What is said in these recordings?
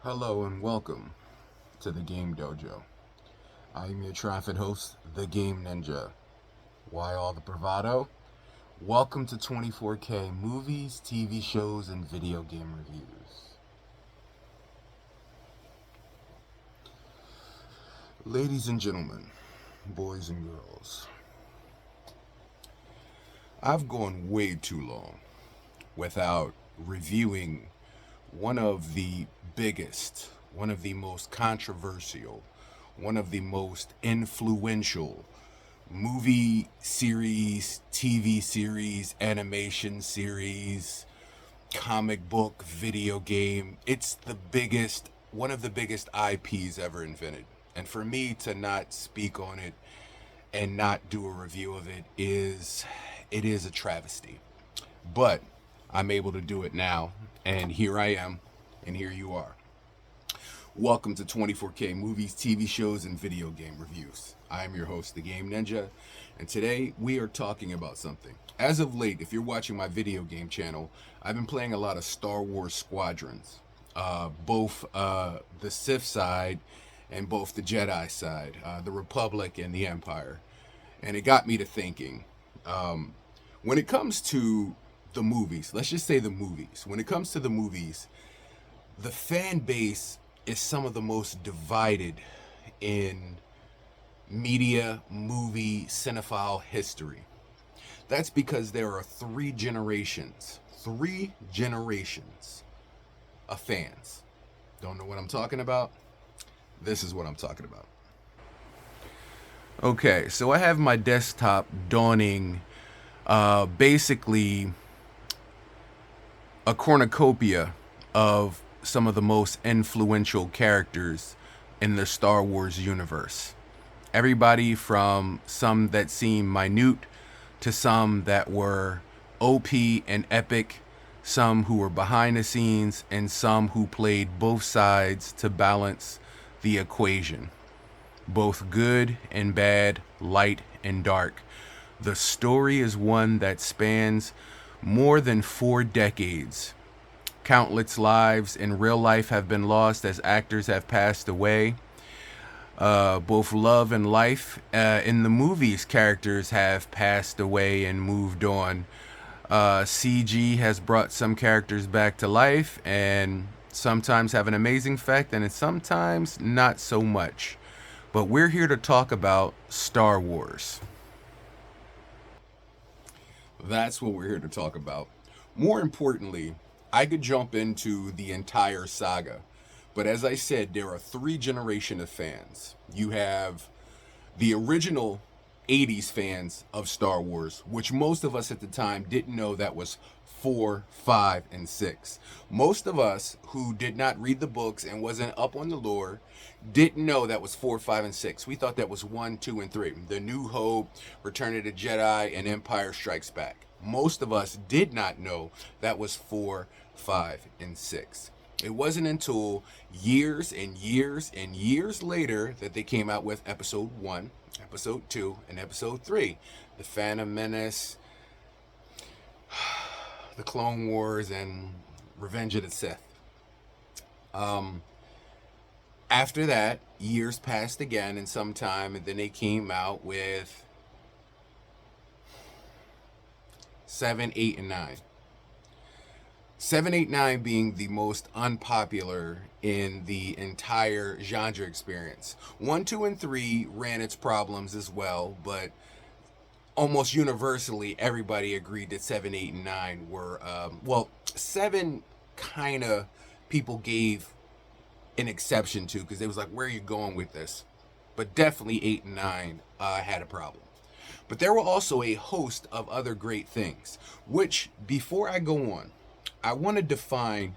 Hello and welcome to the Game Dojo. I am your triumphant host, the Game Ninja. Why all the bravado? Welcome to 24K movies, TV shows, and video game reviews. Ladies and gentlemen, boys and girls, I've gone way too long without reviewing one of the biggest, one of the most controversial, one of the most influential movie series, TV series, animation series, comic book, video game. It's the biggest, one of the biggest IPs ever invented. And for me to not speak on it and not do a review of it is a travesty. But I'm able to do it now, and here I am, and here you are. Welcome to 24K movies, TV shows, and video game reviews. I am your host, the Game Ninja, and today we are talking about something. As of late, if you're watching my video game channel, I've been playing a lot of Star Wars Squadrons, both the Sith side and both the Jedi side, the Republic and the Empire. And it got me to thinking, when it comes to the movies, let's just say the movies, when it comes to the movies, the fan base is some of the most divided in media, movie, cinephile history. That's because there are three generations of fans. Don't know what I'm talking about? This is what I'm talking about. Okay, so I have my desktop donning basically a cornucopia of some of the most influential characters in the Star Wars universe. Everybody from some that seem minute to some that were OP and epic, some who were behind the scenes, and some who played both sides to balance the equation. Both good and bad, light and dark. The story is one that spans more than 4 decades. Countless lives in real life have been lost as actors have passed away. Both love and life in the movies, characters have passed away and moved on. CG has brought some characters back to life and sometimes have an amazing effect and sometimes not so much. But we're here to talk about Star Wars. That's what we're here to talk about. More importantly, I could jump into the entire saga. But as I said, there are 3 generations of fans. You have the original 80s fans of Star Wars, which most of us at the time didn't know that was 4, 5, and 6. Most of us who did not read the books and wasn't up on the lore didn't know that was 4, 5, and 6. We thought that was 1, 2, and 3. The New Hope, Return of the Jedi, and Empire Strikes Back. Most of us did not know that was 4, 5, and 6. It wasn't until years and years and years later that they came out with Episode 1, Episode 2, and Episode 3. The Phantom Menace, the Clone Wars, and Revenge of the Sith. After that, years passed again and sometime, and then they came out with 7, 8, and 9. 7, 8, 9 being the most unpopular in the entire genre experience. 1, 2, and 3 ran its problems as well, but almost universally everybody agreed that 7, 8, and 9 were, 7 kind of people gave an exception to because they was like, where are you going with this? But definitely 8 and 9 had a problem. But there were also a host of other great things, which before I go on, I want to define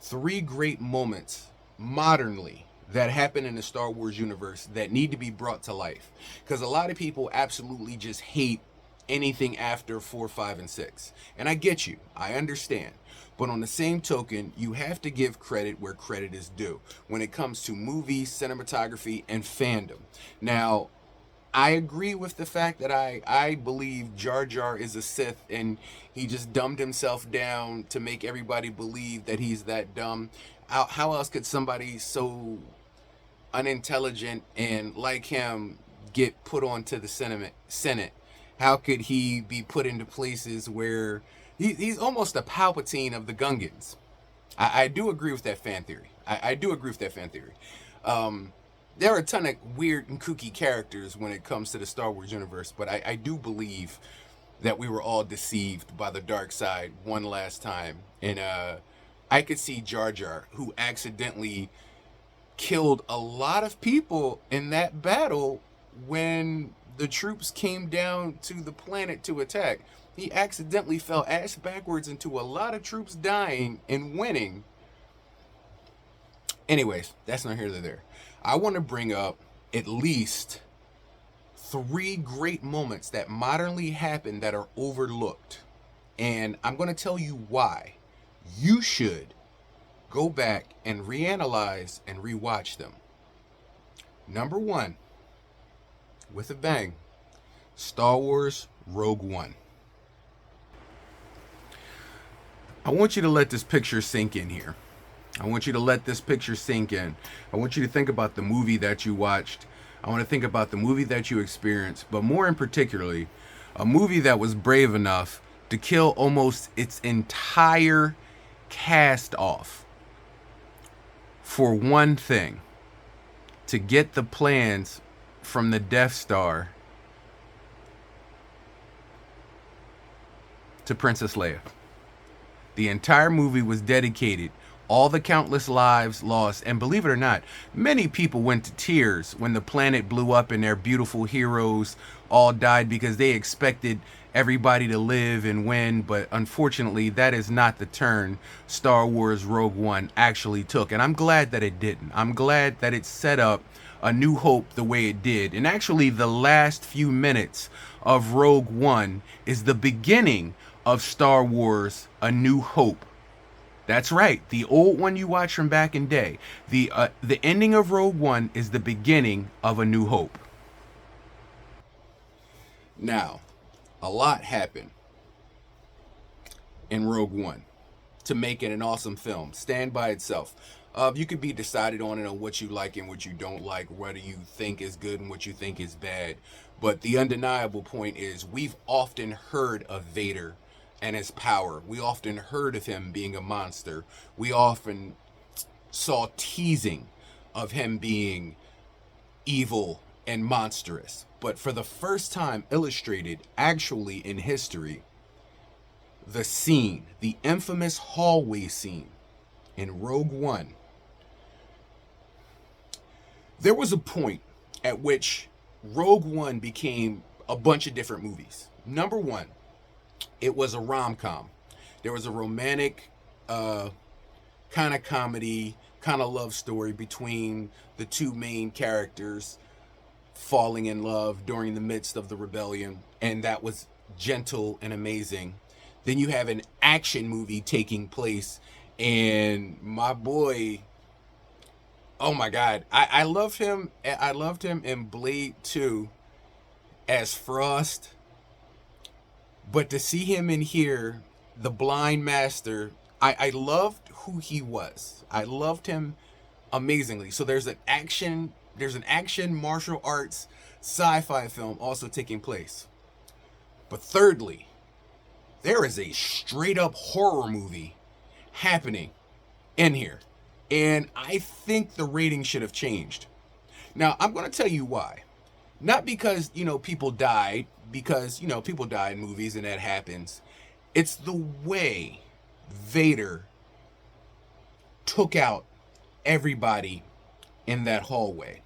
3 great moments modernly that happen in the Star Wars universe that need to be brought to life. Because a lot of people absolutely just hate anything after 4, 5, and 6. And I get you. I understand. But on the same token, you have to give credit where credit is due when it comes to movies, cinematography, and fandom. Now, I agree with the fact that I believe Jar Jar is a Sith and he just dumbed himself down to make everybody believe that he's that dumb. How else could somebody so unintelligent and like him get put onto the Senate? How could he be put into places where he's almost a Palpatine of the Gungans? I do agree with that fan theory. I do agree with that fan theory. There are a ton of weird and kooky characters when it comes to the Star Wars universe, but I do believe that we were all deceived by the dark side one last time. And I could see Jar Jar, who accidentally killed a lot of people in that battle when the troops came down to the planet to attack. He accidentally fell ass backwards into a lot of troops dying and winning. Anyways, that's not here nor there. I want to bring up at least 3 great moments that modernly happened that are overlooked. And I'm going to tell you why you should go back and reanalyze and rewatch them. Number 1, with a bang, Star Wars Rogue One. I want you to let this picture sink in here. I want you to let this picture sink in. I want you to think about the movie that you watched. I want to think about the movie that you experienced, but more in particularly, a movie that was brave enough to kill almost its entire cast off for one thing: to get the plans from the Death Star to Princess Leia. The entire movie was dedicated, all the countless lives lost, and believe it or not, many people went to tears when the planet blew up and their beautiful heroes all died because they expected everybody to live and win, but unfortunately that is not the turn Star Wars Rogue One actually took, and I'm glad that it didn't. I'm glad that it set up A New Hope the way it did, and actually the last few minutes of Rogue One is the beginning of Star Wars A New Hope. That's right, the old one you watched from back in day. The ending of Rogue One is the beginning of A New Hope. Now, a lot happened in Rogue One to make it an awesome film. Stand by itself. You could be decided on it on what you like and what you don't like, what you think is good and what you think is bad. But the undeniable point is we've often heard of Vader and his power. We often heard of him being a monster. We often saw teasing of him being evil and monstrous. But for the first time illustrated actually in history, the scene, the infamous hallway scene in Rogue One, there was a point at which Rogue One became a bunch of different movies. Number 1, it was a rom-com. There was a romantic kind of comedy, kind of love story between the 2 main characters falling in love during the midst of the rebellion, and that was gentle and amazing. Then you have an action movie taking place, and my boy, oh my God, I love him. I loved him in Blade 2 as Frost. But to see him in here, the blind master, I loved who he was. I loved him amazingly. So there's an action martial arts sci-fi film also taking place. But thirdly, there is a straight up horror movie happening in here. And I think the rating should have changed. Now, I'm going to tell you why. Not because, people died, because, people die in movies and that happens. It's the way Vader took out everybody in that hallway.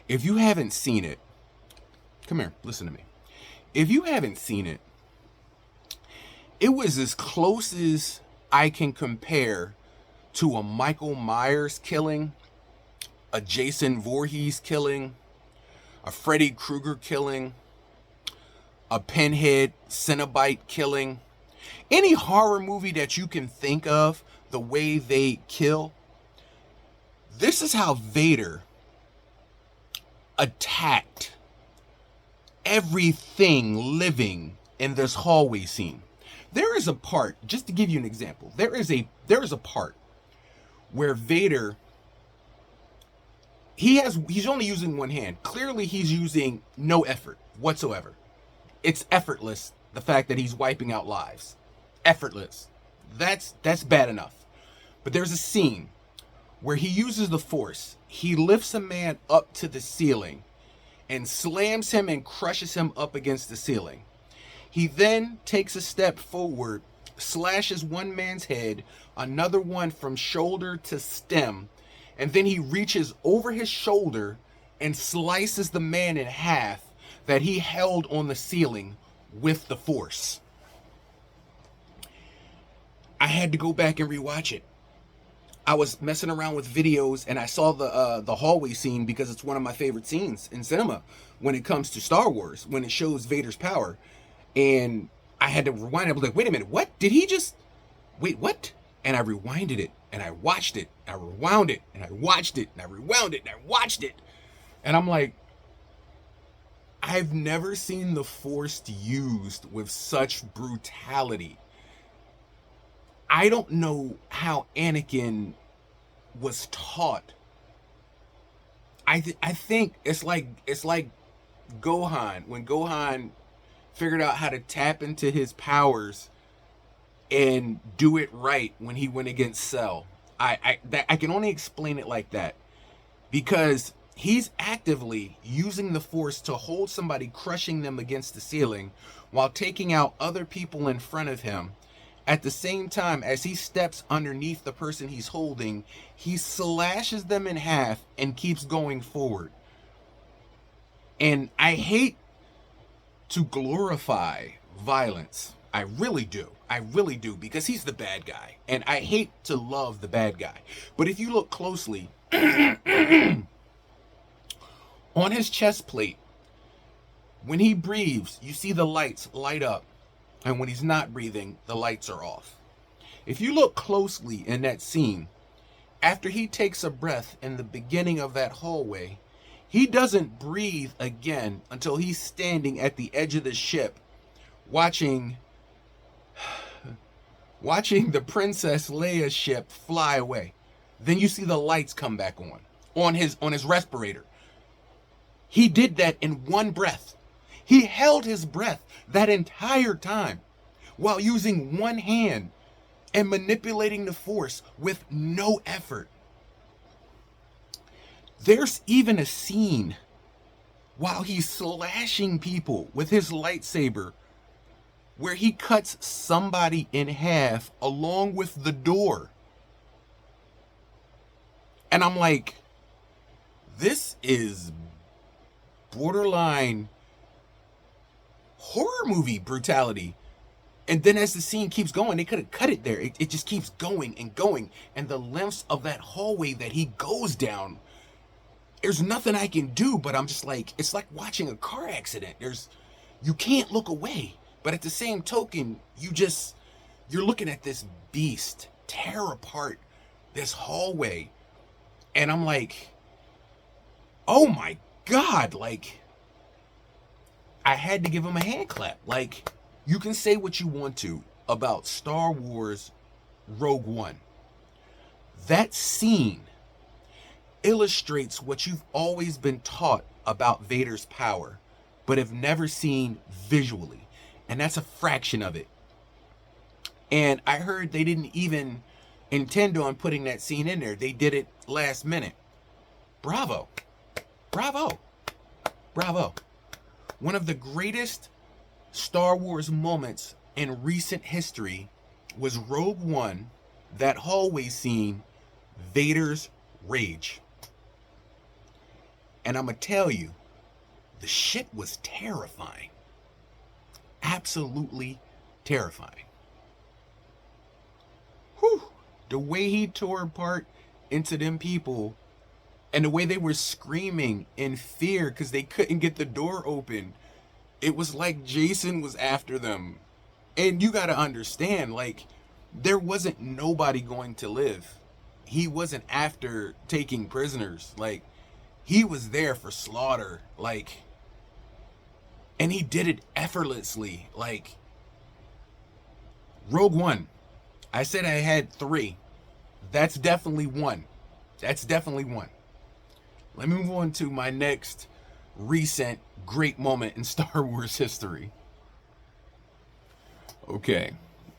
If you haven't seen it, come here, listen to me. If you haven't seen it, it was as close as I can compare to a Michael Myers killing, a Jason Voorhees killing, a Freddy Krueger killing, a Pinhead Cenobite killing. Any horror movie that you can think of, the way they kill, this is how Vader attacked everything living in this hallway scene. There is a part, just to give you an example, there is a part where Vader, he's only using one hand. Clearly he's using no effort whatsoever. It's effortless, the fact that he's wiping out lives. Effortless. That's bad enough. But there's a scene where he uses the Force. He lifts a man up to the ceiling and slams him and crushes him up against the ceiling. He then takes a step forward, slashes one man's head, another one from shoulder to stem, and then he reaches over his shoulder and slices the man in half that he held on the ceiling with the Force. I had to go back and rewatch it. I was messing around with videos and I saw the hallway scene because it's one of my favorite scenes in cinema when it comes to Star Wars, when it shows Vader's power. And I had to rewind it. I was like, wait a minute, what? Did he just... Wait, what? And I rewinded it and I watched it. I rewound it and I watched it and I rewound it and I watched it. And I'm like, I've never seen the Force used with such brutality. I don't know how Anakin was taught. I think it's like Gohan, when Gohan figured out how to tap into his powers and do it right when he went against Cell. I can only explain it like that because he's actively using the Force to hold somebody, crushing them against the ceiling while taking out other people in front of him. At the same time, as he steps underneath the person he's holding, he slashes them in half and keeps going forward. And I hate to glorify violence. I really do. I really do, because he's the bad guy. And I hate to love the bad guy. But if you look closely, on his chest plate, when he breathes, you see the lights light up. And when he's not breathing, the lights are off. If you look closely in that scene, after he takes a breath in the beginning of that hallway, he doesn't breathe again until he's standing at the edge of the ship, watching the Princess Leia's ship fly away. Then you see the lights come back on his respirator. He did that in one breath. He held his breath that entire time while using one hand and manipulating the Force with no effort. There's even a scene while he's slashing people with his lightsaber where he cuts somebody in half along with the door. And I'm like, this is borderline horror movie brutality. And then as the scene keeps going, they could have cut it there. It just keeps going and going. And the lengths of that hallway that he goes down, there's nothing I can do, but I'm just like, it's like watching a car accident. You can't look away. But at the same token, you're looking at this beast tear apart this hallway. And I'm like, oh my God, like, I had to give him a hand clap. Like, you can say what you want to about Star Wars Rogue One. That scene illustrates what you've always been taught about Vader's power, but have never seen visually. And that's a fraction of it. And I heard they didn't even intend on putting that scene in there. They did it last minute. Bravo. Bravo. Bravo. One of the greatest Star Wars moments in recent history was Rogue One, that hallway scene, Vader's rage. And I'm going to tell you, the shit was terrifying. Absolutely terrifying. Whew. The way he tore apart into them people, and the way they were screaming in fear because they couldn't get the door open. It was like Jason was after them. And you got to understand, like, there wasn't nobody going to live. He wasn't after taking prisoners. Like, he was there for slaughter. Like, and he did it effortlessly. Like, Rogue One. I said I had 3. That's definitely one. That's definitely one. Let me move on to my next recent great moment in Star Wars history. Okay,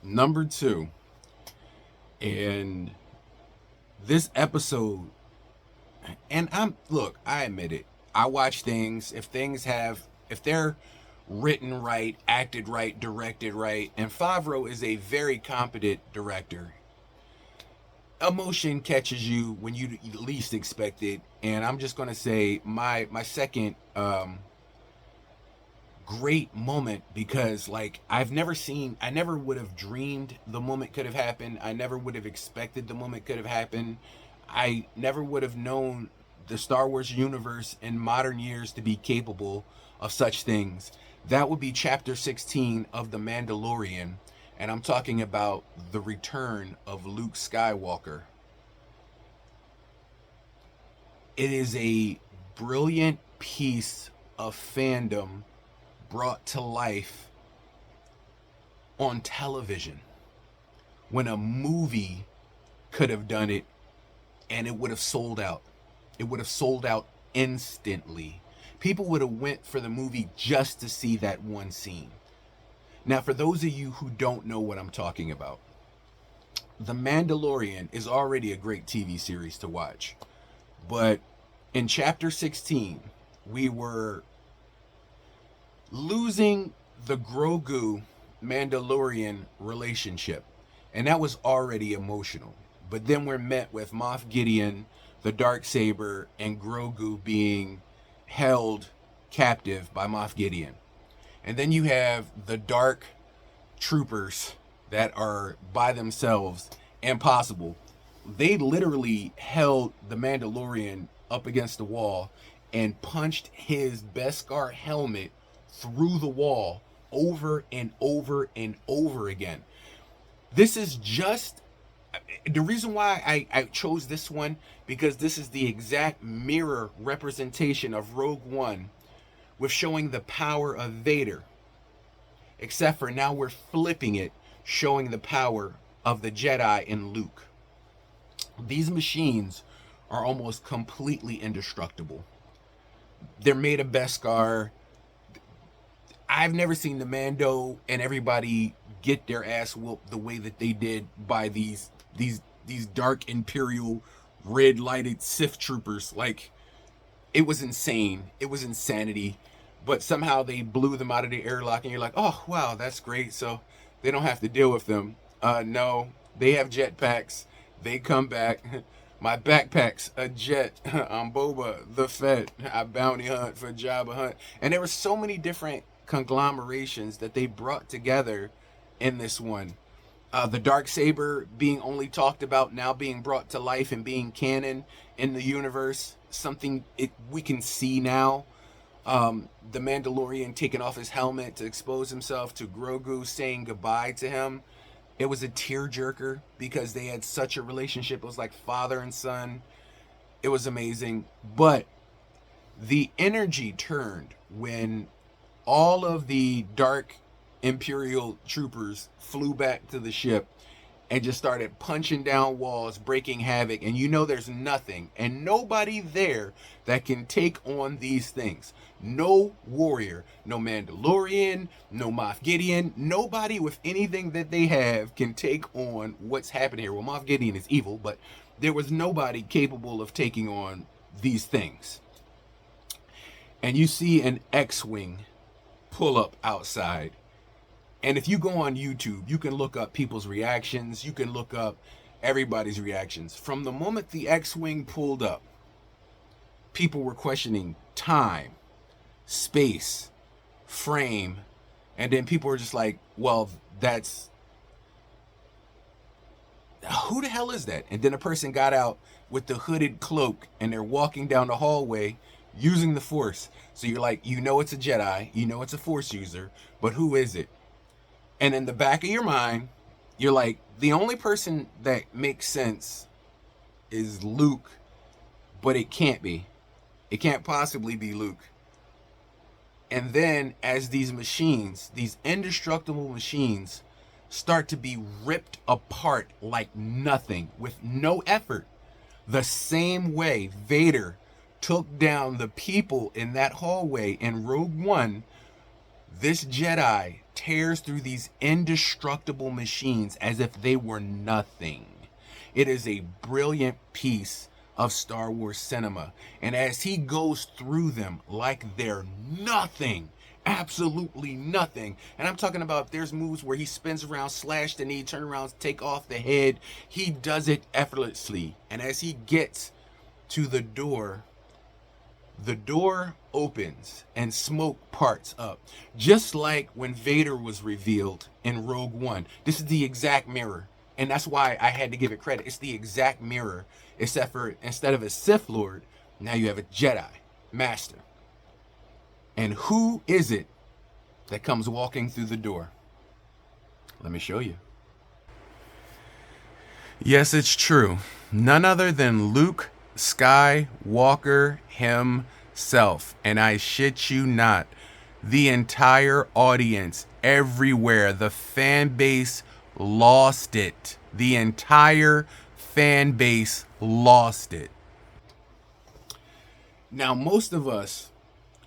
number two. And this episode, and I admit it. I watch things. If they're written right, acted right, directed right, and Favreau is a very competent director. Emotion catches you when you least expect it, and I'm just gonna say my second great moment, because like I never would have dreamed the moment could have happened. I never would have expected the moment could have happened. I never would have known the Star Wars universe in modern years to be capable of such things. That would be chapter 16 of The Mandalorian, and I'm talking about the return of Luke Skywalker. It is a brilliant piece of fandom brought to life on television when a movie could have done it and it would have sold out. It would have sold out instantly. People would have went for the movie just to see that one scene. Now, for those of you who don't know what I'm talking about, The Mandalorian is already a great TV series to watch. But in chapter 16, we were losing the Grogu Mandalorian relationship, and that was already emotional. But then we're met with Moff Gideon, the dark saber, and Grogu being held captive by Moff Gideon. And then you have the dark troopers that are by themselves, impossible. They literally held the Mandalorian up against the wall and punched his Beskar helmet through the wall over and over and over again. This is just the reason why I chose this one, because this is the exact mirror representation of Rogue One with showing the power of Vader. Except for now we're flipping it, showing the power of the Jedi in Luke. These machines are almost completely indestructible. They're made of Beskar. I've never seen the Mando and everybody get their ass whooped the way that they did by these dark Imperial red lighted Sith troopers. Like, it was insane. It was insanity. But somehow they blew them out of the airlock, and you're like, oh wow, that's great. So they don't have to deal with them. No, they have jetpacks. They come back. My backpack's a jet. I'm Boba the Fett. I bounty hunt for Jabba Hunt. And there were so many different conglomerations that they brought together in this one. The dark saber being only talked about, now being brought to life and being canon in the universe. Something we can see now. The Mandalorian taking off his helmet to expose himself to Grogu, saying goodbye to him. It was a tearjerker because they had such a relationship. It was like father and son. It was amazing. But the energy turned when all of the dark Imperial troopers flew back to the ship and just started punching down walls, breaking havoc. And you know there's nothing and nobody there that can take on these things. No warrior, no Mandalorian, no Moff Gideon, nobody with anything that they have can take on what's happening here. Well, Moff Gideon is evil, but there was nobody capable of taking on these things. And you see an X-Wing pull up outside. And if you go on YouTube, you can look up people's reactions. You can look up everybody's reactions. From the moment the X-Wing pulled up, people were questioning time, space, frame, and then people were just like, well, that's, who the hell is that? And then a person got out with the hooded cloak and they're walking down the hallway using the Force. So you're like, you know it's a Jedi, you know it's a Force user, but who is it? And in the back of your mind, you're like, the only person that makes sense is Luke, but it can't be. It can't possibly be Luke. And then as these machines, these indestructible machines, start to be ripped apart like nothing with no effort. The same way Vader took down the people in that hallway in Rogue One, this Jedi tears through these indestructible machines as if they were nothing. It is a brilliant piece of Star Wars cinema. And as he goes through them like they're nothing, absolutely nothing. And I'm talking about, there's moves where he spins around, slash the knee, turn around, take off the head. He does it effortlessly. And as he gets to the door opens and smoke parts up. Just like when Vader was revealed in Rogue One. This is the exact mirror. And that's why I had to give it credit. It's the exact mirror, except for instead of a Sith Lord, now you have a Jedi Master. And who is it that comes walking through the door? Let me show you. Yes, it's true. None other than Luke Skywalker himself. And I shit you not, the entire audience, everywhere, the fan base lost it. The entire fan base lost it. Now, most of us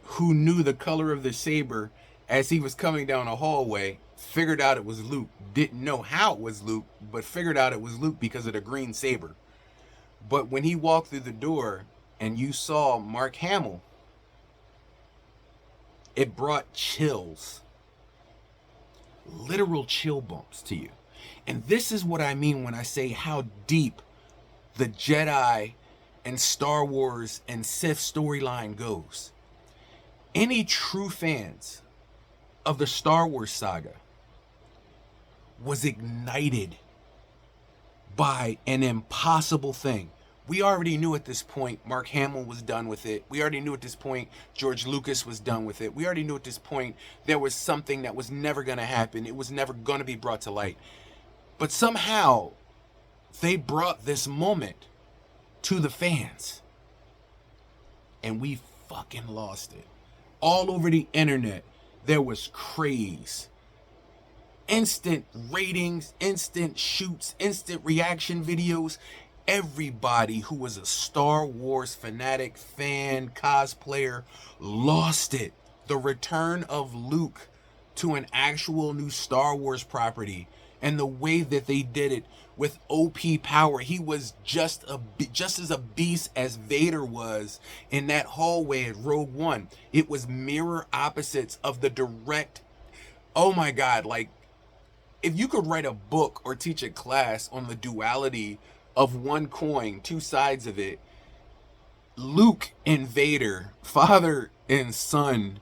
who knew the color of the saber as he was coming down a hallway figured out it was Luke. Didn't know how it was Luke, but figured out it was Luke because of the green saber. But when he walked through the door and you saw Mark Hamill, it brought chills, literal chill bumps to you. And this is what I mean when I say how deep the Jedi and Star Wars and Sith storyline goes. Any true fans of the Star Wars saga was ignited by an impossible thing. We already knew at this point Mark Hamill was done with it. We already knew at this point George Lucas was done with it. We already knew at this point there was something that was never going to happen. It was never going to be brought to light. But somehow they brought this moment to the fans. And we fucking lost it. All over the internet, there was craze. Instant ratings, instant shoots, instant reaction videos. Everybody who was a Star Wars fanatic, fan, cosplayer, lost it. The return of Luke to an actual new Star Wars property, and the way that they did it with OP power. He was just as a beast as Vader was in that hallway at Rogue One. It was mirror opposites of the direct. Oh my God, like, if you could write a book or teach a class on the duality of one coin, two sides of it, Luke and Vader, father and son,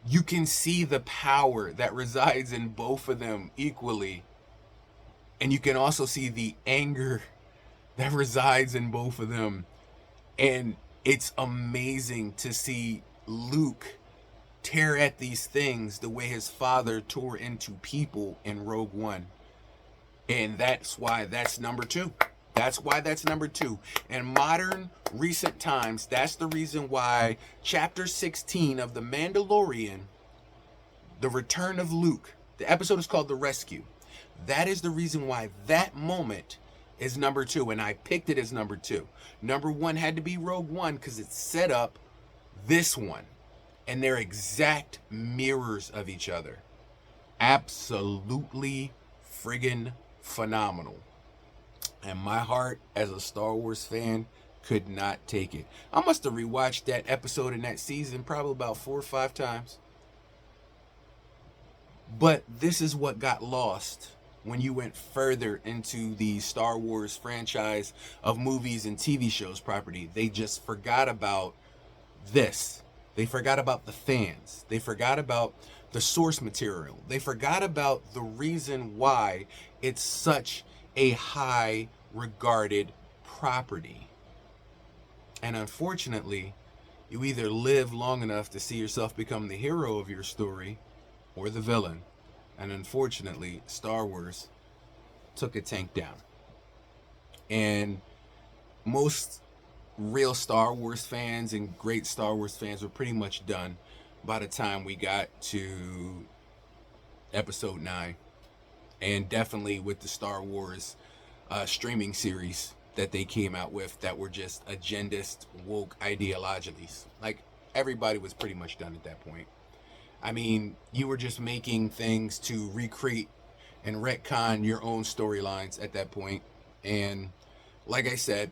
you can see the power that resides in both of them equally. And you can also see the anger that resides in both of them. And it's amazing to see Luke tear at these things the way his father tore into people in Rogue One. And that's why that's number two. That's why that's number two. In modern, recent times, that's the reason why Chapter 16 of The Mandalorian, The Return of Luke, the episode is called The Rescue. That is the reason why that moment is number two, and I picked it as number two. Number one had to be Rogue One because it set up this one, and they're exact mirrors of each other. Absolutely friggin' phenomenal. And my heart as a Star Wars fan could not take it. I must have rewatched that episode in that season probably about 4 or 5 times. But this is what got lost when you went further into the Star Wars franchise of movies and TV shows property. They just forgot about this. They forgot about the fans. They forgot about the source material. They forgot about the reason why it's such a high regarded property. And unfortunately, you either live long enough to see yourself become the hero of your story or the villain. And unfortunately, Star Wars took a tank down. And most real Star Wars fans and great Star Wars fans were pretty much done by the time we got to Episode 9, and definitely with the Star Wars streaming series that they came out with that were just agendist, woke ideologies. Like, everybody was pretty much done at that point. I mean, you were just making things to recreate and retcon your own storylines at that point. And like I said,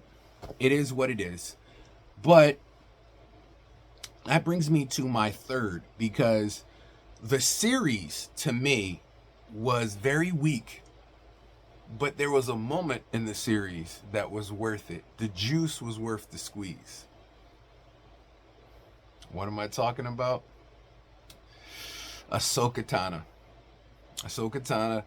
it is what it is. But that brings me to my third, because the series to me was very weak, but there was a moment in the series that was worth it. The juice was worth the squeeze. What am I talking about? Ahsoka Tano. Ahsoka Tano.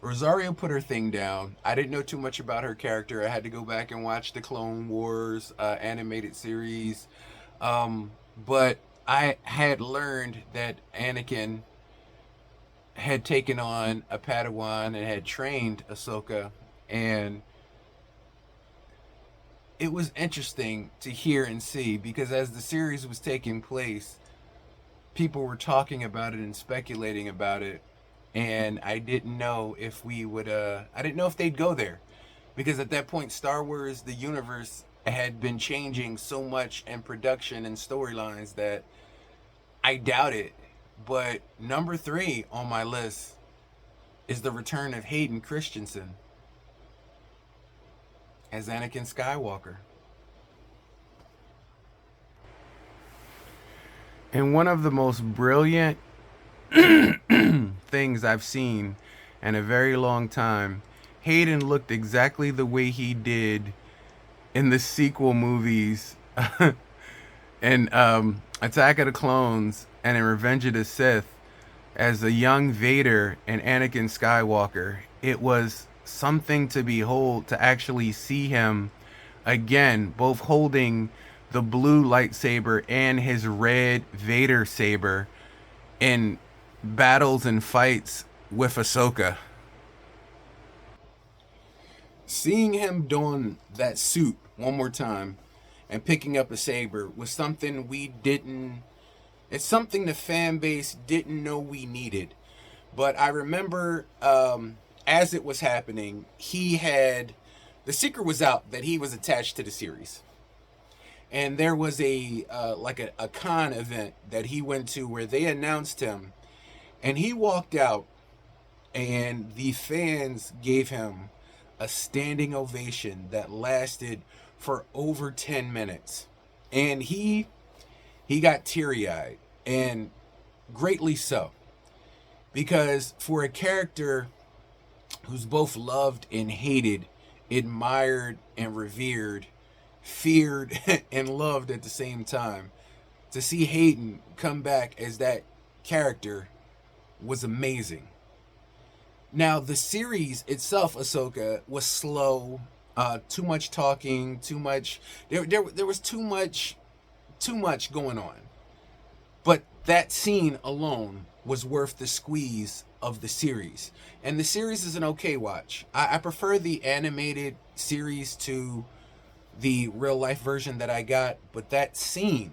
Rosario put her thing down. I didn't know too much about her character. I had to go back and watch the Clone Wars animated series. But I had learned that Anakin had taken on a Padawan and had trained Ahsoka, and it was interesting to hear and see, because as the series was taking place, people were talking about it and speculating about it, and I didn't know if we would I didn't know if they'd go there, because at that point Star Wars the universe had been changing so much in production and storylines that I doubt it. But number 3 on my list is the return of Hayden Christensen as Anakin Skywalker. And one of the most brilliant things I've seen in a very long time, Hayden looked exactly the way he did in the sequel movies in Attack of the Clones and in Revenge of the Sith as a young Vader and Anakin Skywalker. It was something to behold, to actually see him again, both holding the blue lightsaber and his red Vader saber in battles and fights with Ahsoka. Seeing him don that suit one more time and picking up a saber was something we didn't. It's something the fan base didn't know we needed. But I remember as it was happening, the secret was out that he was attached to the series. And there was a con event that he went to where they announced him, and he walked out, and the fans gave him a standing ovation that lasted for over 10 minutes. And he got teary-eyed, and greatly so. Because for a character who's both loved and hated, admired and revered, feared and loved at the same time, to see Hayden come back as that character was amazing. Now, the series itself, Ahsoka, was slow, too much talking, too much. There was too much going on. But that scene alone was worth the squeeze of the series. And the series is an okay watch. I prefer the animated series to the real life version that I got. But that scene,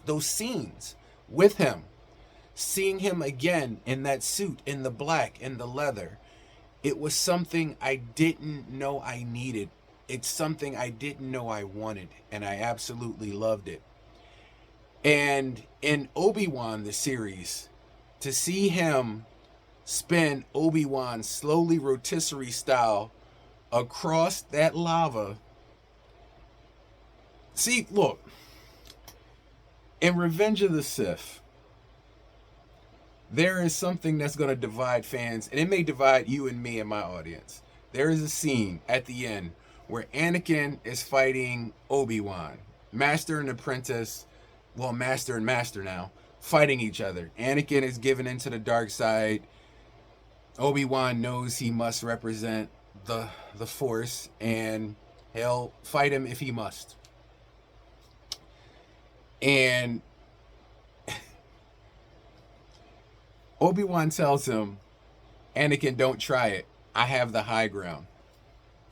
those scenes with him, seeing him again in that suit, in the black, in the leather, it was something I didn't know I needed. It's something I didn't know I wanted, and I absolutely loved it. And in Obi-Wan, the series, to see him spin Obi-Wan slowly rotisserie style across that lava. See, look, in Revenge of the Sith, there is something that's going to divide fans, and it may divide you and me and my audience. There is a scene at the end where Anakin is fighting Obi-Wan. Master and apprentice, well, master and master now, fighting each other. Anakin is given into the dark side. Obi-Wan knows he must represent the Force, and he'll fight him if he must. And Obi-Wan tells him, Anakin, don't try it. I have the high ground.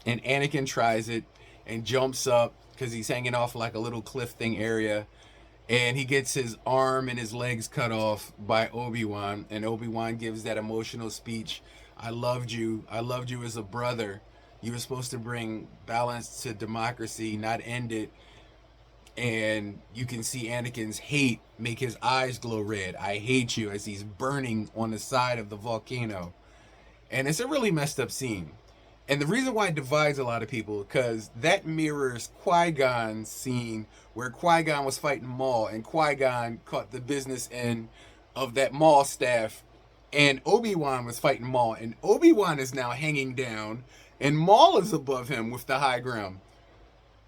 And Anakin tries it and jumps up because he's hanging off like a little cliff thing area. and he gets his arm and his legs cut off by Obi-Wan, and Obi-Wan gives that emotional speech. I loved you. I loved you as a brother. You were supposed to bring balance to democracy, not end it. And you can see Anakin's hate make his eyes glow red. I hate you, as he's burning on the side of the volcano. And it's a really messed up scene. And the reason why it divides a lot of people, because that mirrors Qui-Gon's scene where Qui-Gon was fighting Maul, and Qui-Gon caught the business end of that Maul staff, and Obi-Wan was fighting Maul, and Obi-Wan is now hanging down, and Maul is above him with the high ground.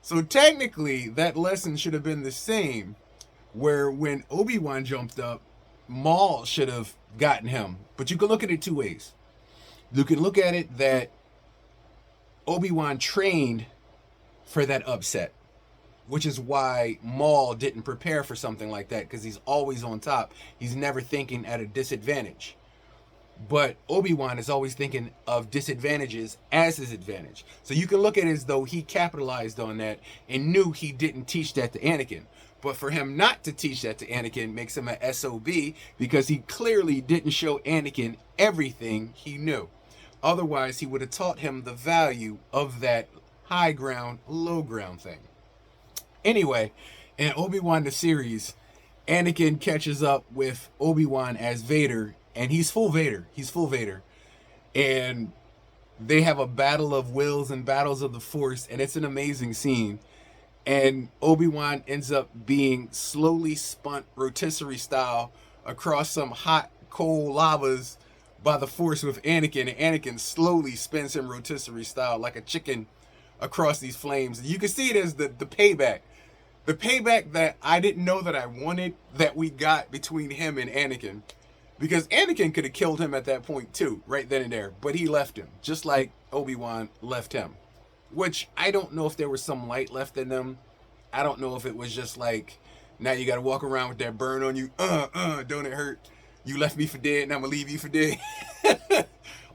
So technically, that lesson should have been the same, where when Obi-Wan jumped up, Maul should have gotten him. But you can look at it two ways. You can look at it that Obi-Wan trained for that upset, which is why Maul didn't prepare for something like that, because he's always on top. He's never thinking at a disadvantage. But Obi-Wan is always thinking of disadvantages as his advantage. So you can look at it as though he capitalized on that and knew he didn't teach that to Anakin. But for him not to teach that to Anakin makes him an SOB, because he clearly didn't show Anakin everything he knew. Otherwise, he would have taught him the value of that high ground, low ground thing. Anyway, in Obi-Wan the series, Anakin catches up with Obi-Wan as Vader, and he's full Vader. He's full Vader. And they have a battle of wills and battles of the Force, and it's an amazing scene. And Obi-Wan ends up being slowly spun rotisserie style across some hot, cold lavas by the Force with Anakin, and Anakin slowly spins him rotisserie style like a chicken across these flames. You can see it as the payback. The payback that I didn't know that I wanted, that we got between him and Anakin. Because Anakin could have killed him at that point too, right then and there. But he left him, just like Obi-Wan left him. Which, I don't know if there was some light left in them. I don't know if it was just like, now you gotta walk around with that burn on you. Don't it hurt? You left me for dead, and I'm gonna leave you for dead.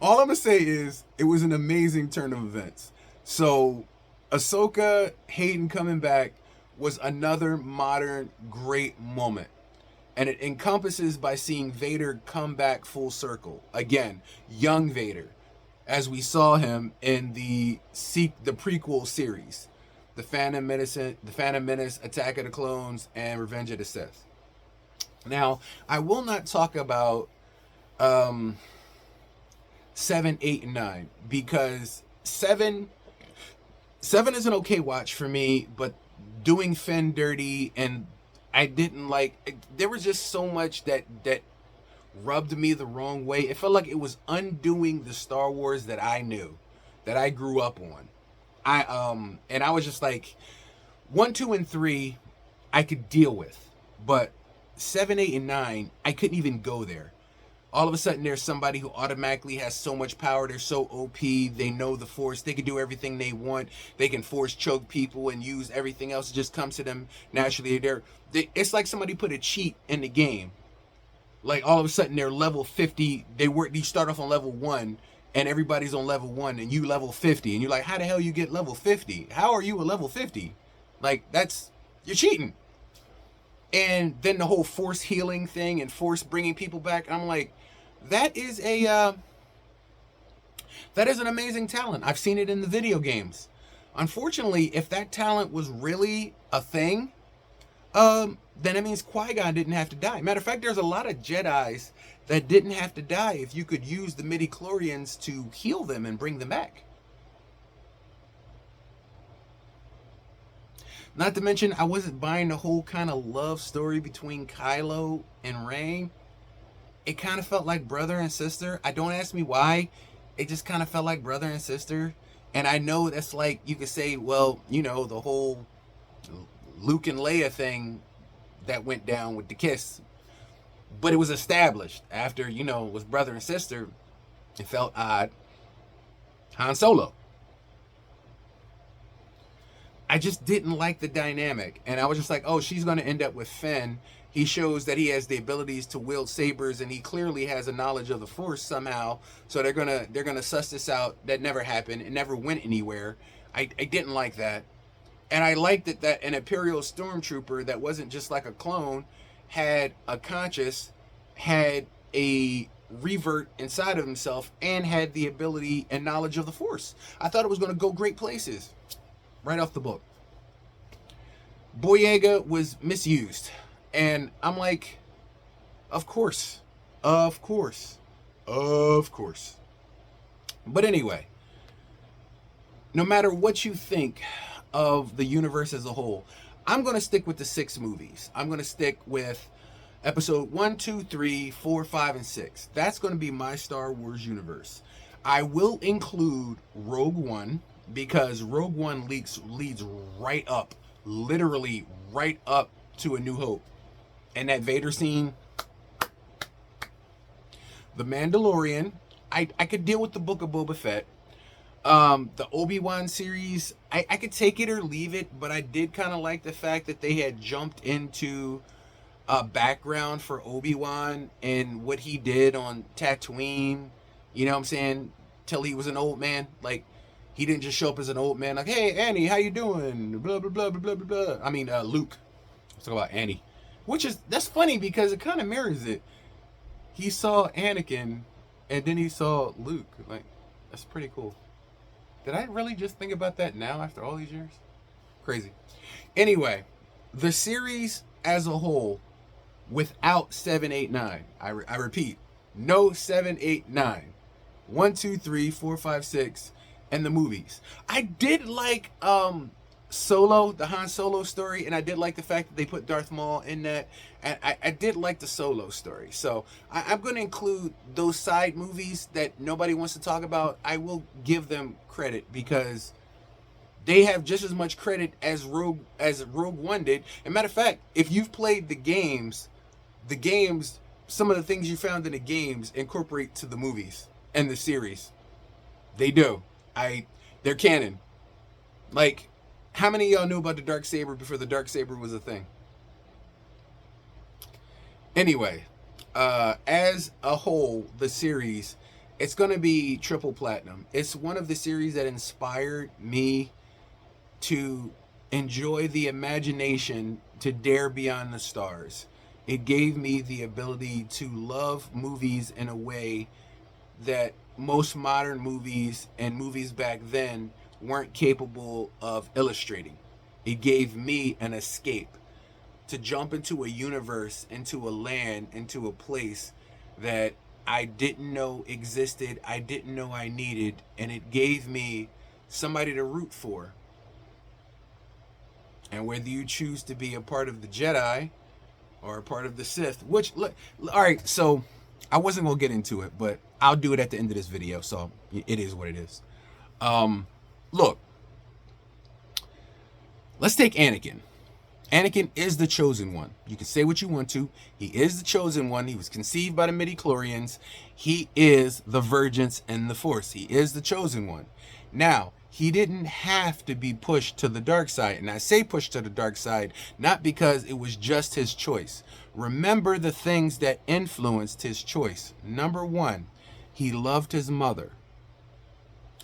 All I'm gonna say is, it was an amazing turn of events. So, Ahsoka, Hayden coming back was another modern great moment. And it encompasses by seeing Vader come back full circle. Again, young Vader, as we saw him in the prequel series. The Phantom Menace, Attack of the Clones, and Revenge of the Sith. Now, I will not talk about 7, 8, and 9, because 7 is an okay watch for me, but doing Finn dirty, and I didn't like, there was just so much that rubbed me the wrong way. It felt like it was undoing the Star Wars that I knew, that I grew up on. And I was just like, 1, 2, and 3 I could deal with, but 7, 8, and 9 I couldn't even go there. All of a sudden, there's somebody who automatically has so much power. They're so OP. They know the Force. They can do everything they want. They can force choke people and use everything else. It just comes to them naturally. It's like somebody put a cheat in the game. Like, all of a sudden, they're level 50. You start off on level 1, and everybody's on level 1, and you level 50. And you're like, how the hell you get level 50? How are you a level 50? Like, you're cheating. And then the whole Force healing thing and Force bringing people back. I'm like, that is an amazing talent. I've seen it in the video games. Unfortunately, if that talent was really a thing, then it means Qui-Gon didn't have to die. Matter of fact, there's a lot of Jedis that didn't have to die if you could use the midi-chlorians to heal them and bring them back. Not to mention, I wasn't buying the whole kind of love story between Kylo and Rey. It kind of felt like brother and sister. Don't ask me why. It just kind of felt like brother and sister. And I know that's like, you could say, well, the whole Luke and Leia thing that went down with the kiss. But it was established after, it was brother and sister. It felt odd. Han Solo. I just didn't like the dynamic. And I was just like, oh, she's going to end up with Finn. He shows that he has the abilities to wield sabers, and he clearly has a knowledge of the Force somehow. So they're gonna suss this out. That never happened. It never went anywhere. I didn't like that. And I liked it that an Imperial stormtrooper that wasn't just like a clone had a conscious, had a revert inside of himself, and had the ability and knowledge of the Force. I thought it was going to go great places right off the book. Boyega was misused. And I'm like, of course. Of course. Of course. But anyway, no matter what you think of the universe as a whole, I'm going to stick with the 6 movies. I'm going to stick with episode 1, 2, 3, 4, 5, and 6. That's going to be my Star Wars universe. I will include Rogue One because Rogue One leads right up, literally right up to A New Hope. And that Vader scene, The Mandalorian, I could deal with the Book of Boba Fett. The Obi-Wan series, I could take it or leave it, but I did kind of like the fact that they had jumped into a background for Obi-Wan and what he did on Tatooine, you know what I'm saying, till he was an old man. Like, he didn't just show up as an old man like, hey, Annie, how you doing? Blah, blah, blah, blah, blah, blah. I mean, Luke. Let's talk about Annie. That's funny because it kind of mirrors it. He saw Anakin, and then he saw Luke. Like, that's pretty cool. Did I really just think about that now after all these years? Crazy. Anyway, the series as a whole, without 7, 8, 9. I repeat, no 7, 8, 9. 1, 2, 3, 4, 5, 6, and the movies. I did like Solo, the Han Solo story, and I did like the fact that they put Darth Maul in that. And I did like the Solo story. So I'm going to include those side movies that nobody wants to talk about. I will give them credit because they have just as much credit as Rogue One did. As a matter of fact, if you've played the games, some of the things you found in the games incorporate to the movies and the series. They do. They're canon. Like, how many of y'all knew about the Darksaber before the Darksaber was a thing? Anyway, as a whole, the series, it's going to be triple platinum. It's one of the series that inspired me to enjoy the imagination, to dare beyond the stars. It gave me the ability to love movies in a way that most modern movies and movies back then weren't capable of illustrating. It gave me an escape to jump into a universe, into a land, into a place that I didn't know existed, I didn't know I needed, and it gave me somebody to root for. And whether you choose to be a part of the Jedi or a part of the Sith, which, look, all right, so I wasn't going to get into it, but I'll do it at the end of this video, so it is what it is. Look, let's take Anakin. Anakin is the chosen one. You can say what you want to. He is the chosen one. He was conceived by the midichlorians. He is the Vergence and the Force. He is the chosen one. Now, he didn't have to be pushed to the dark side. And I say pushed to the dark side, not because it was just his choice. Remember the things that influenced his choice. Number 1, he loved his mother.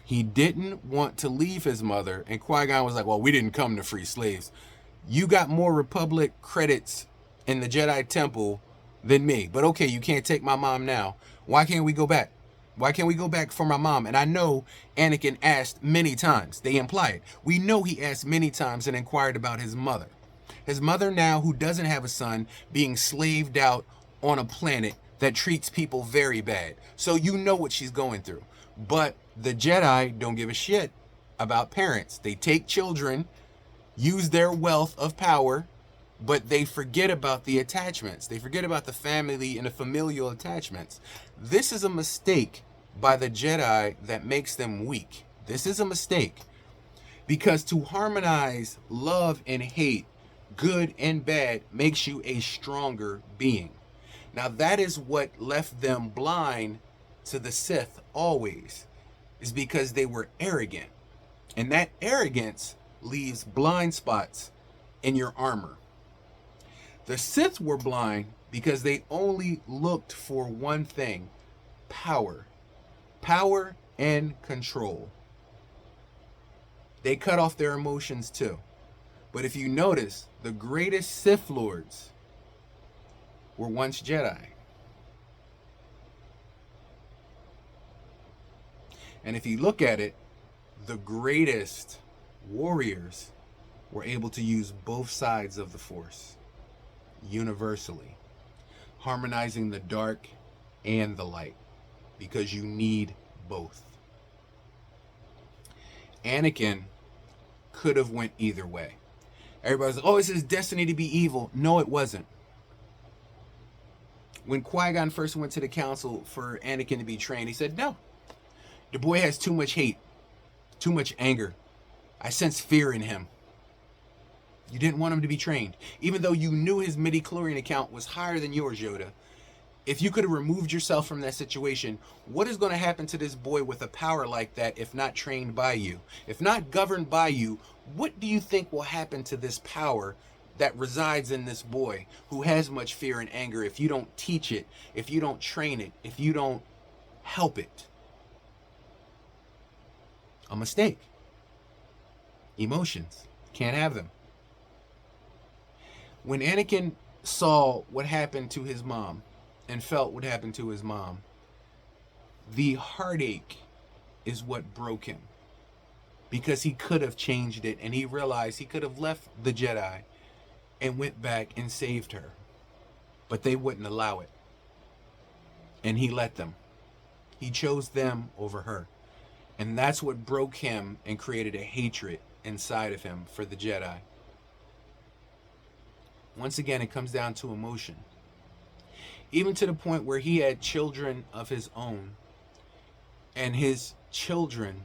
He didn't want to leave his mother. And Qui-Gon was like, well, we didn't come to free slaves. You got more Republic credits in the Jedi Temple than me. But okay, you can't take my mom now. Why can't we go back? Why can't we go back for my mom? And I know Anakin asked many times. They imply it. We know he asked many times and inquired about his mother. His mother now, who doesn't have a son, being slaved out on a planet that treats people very bad. So you know what she's going through. But the Jedi don't give a shit about parents. They take children, use their wealth of power, but they forget about the attachments. They forget about the family and the familial attachments. This is a mistake by the Jedi that makes them weak. This is a mistake. Because to harmonize love and hate, good and bad, makes you a stronger being. Now that is what left them blind to the Sith always, is because they were arrogant. And that arrogance leaves blind spots in your armor. The Sith were blind because they only looked for one thing: power. Power and control. They cut off their emotions too. But if you notice, the greatest Sith Lords were once Jedi. And if you look at it, the greatest warriors were able to use both sides of the Force universally, harmonizing the dark and the light, because you need both. Anakin could have went either way. Everybody's like, oh, it's his destiny to be evil. No, it wasn't. When Qui-Gon first went to the council for Anakin to be trained, he said, no, the boy has too much hate, too much anger. I sense fear in him. You didn't want him to be trained. Even though you knew his midi-chlorian account was higher than yours, Yoda. If you could have removed yourself from that situation, what is going to happen to this boy with a power like that if not trained by you? If not governed by you, what do you think will happen to this power that resides in this boy who has much fear and anger if you don't teach it, if you don't train it, if you don't help it? A mistake. Emotions. Can't have them. When Anakin saw what happened to his mom and felt what happened to his mom, the heartache is what broke him, because he could have changed it, and he realized he could have left the Jedi and went back and saved her, but they wouldn't allow it, and he let them. He chose them over her, and that's what broke him and created a hatred inside of him for the Jedi. Once again, it comes down to emotion. Even to the point where he had children of his own, and his children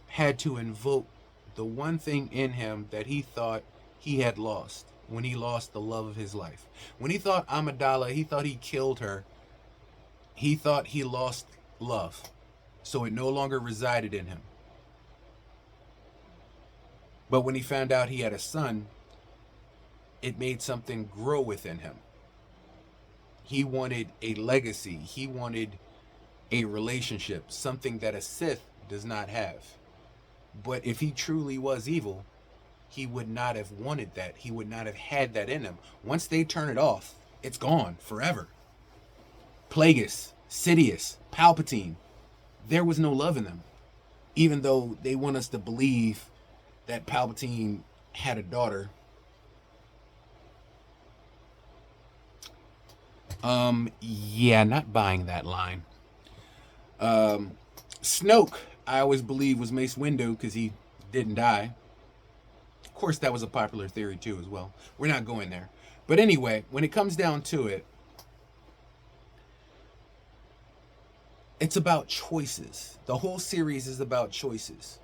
had to invoke the one thing in him that he thought he had lost when he lost the love of his life. When he thought Amidala, he thought he killed her. He thought he lost love, so it no longer resided in him. But when he found out he had a son, it made something grow within him. He wanted a legacy. He wanted a relationship, something that a Sith does not have. But if he truly was evil, he would not have wanted that. He would not have had that in him. Once they turn it off, it's gone forever. Plagueis, Sidious, Palpatine, there was no love in them. Even though they want us to believe that Palpatine had a daughter. Yeah, not buying that line. Snoke, I always believe, was Mace Windu because he didn't die. Of course, that was a popular theory too as well. We're not going there. But anyway, when it comes down to it, it's about choices. The whole series is about choices.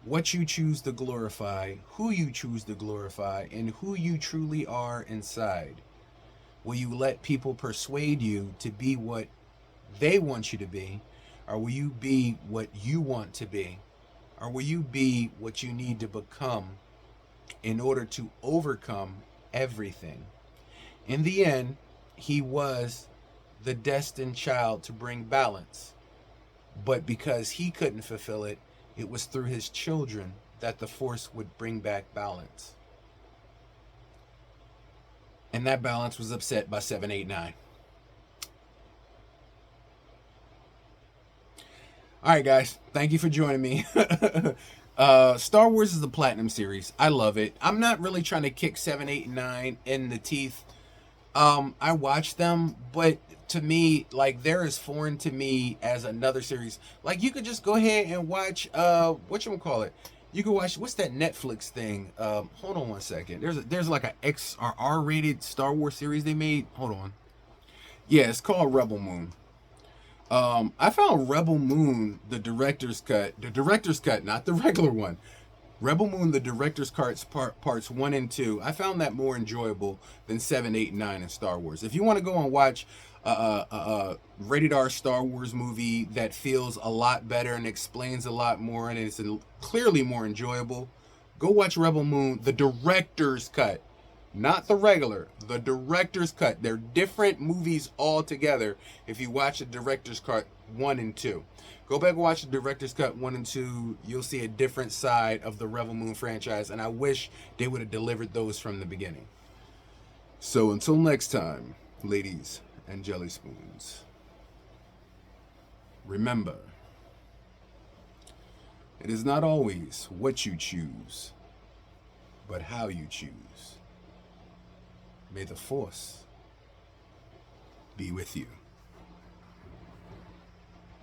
What you choose to glorify, who you choose to glorify, and who you truly are inside. Will you let people persuade you to be what they want you to be? Or will you be what you want to be? Or will you be what you need to become in order to overcome everything? In the end, he was the destined child to bring balance. But because he couldn't fulfill it, it was through his children that the Force would bring back balance. And that balance was upset by 789. All right, guys. Thank you for joining me. Star Wars is a platinum series. I love it. I'm not really trying to kick 7, 8, and 9 in the teeth. I watch them, but to me, like, they're as foreign to me as another series. Like, you could just go ahead and watch, whatchamacallit? You can watch, what's that Netflix thing? Hold on one second. There's like a X or R-rated Star Wars series they made. Hold on. Yeah, it's called Rebel Moon. I found Rebel Moon, the director's cut, not the regular one. Rebel Moon, the director's cuts, parts 1 and 2. I found that more enjoyable than 7, 8, and 9 in Star Wars. If you want to go and watch a rated R Star Wars movie that feels a lot better and explains a lot more and is clearly more enjoyable, go watch Rebel Moon, the director's cut. Not the regular, the director's cut. They're different movies altogether. If you watch the director's cut 1 and 2, go back and watch the director's cut 1 and 2. You'll see a different side of the Rebel Moon franchise, and I wish they would have delivered those from the beginning. So until next time, ladies and jelly spoons, remember, it is not always what you choose, but how you choose. May the Force be with you.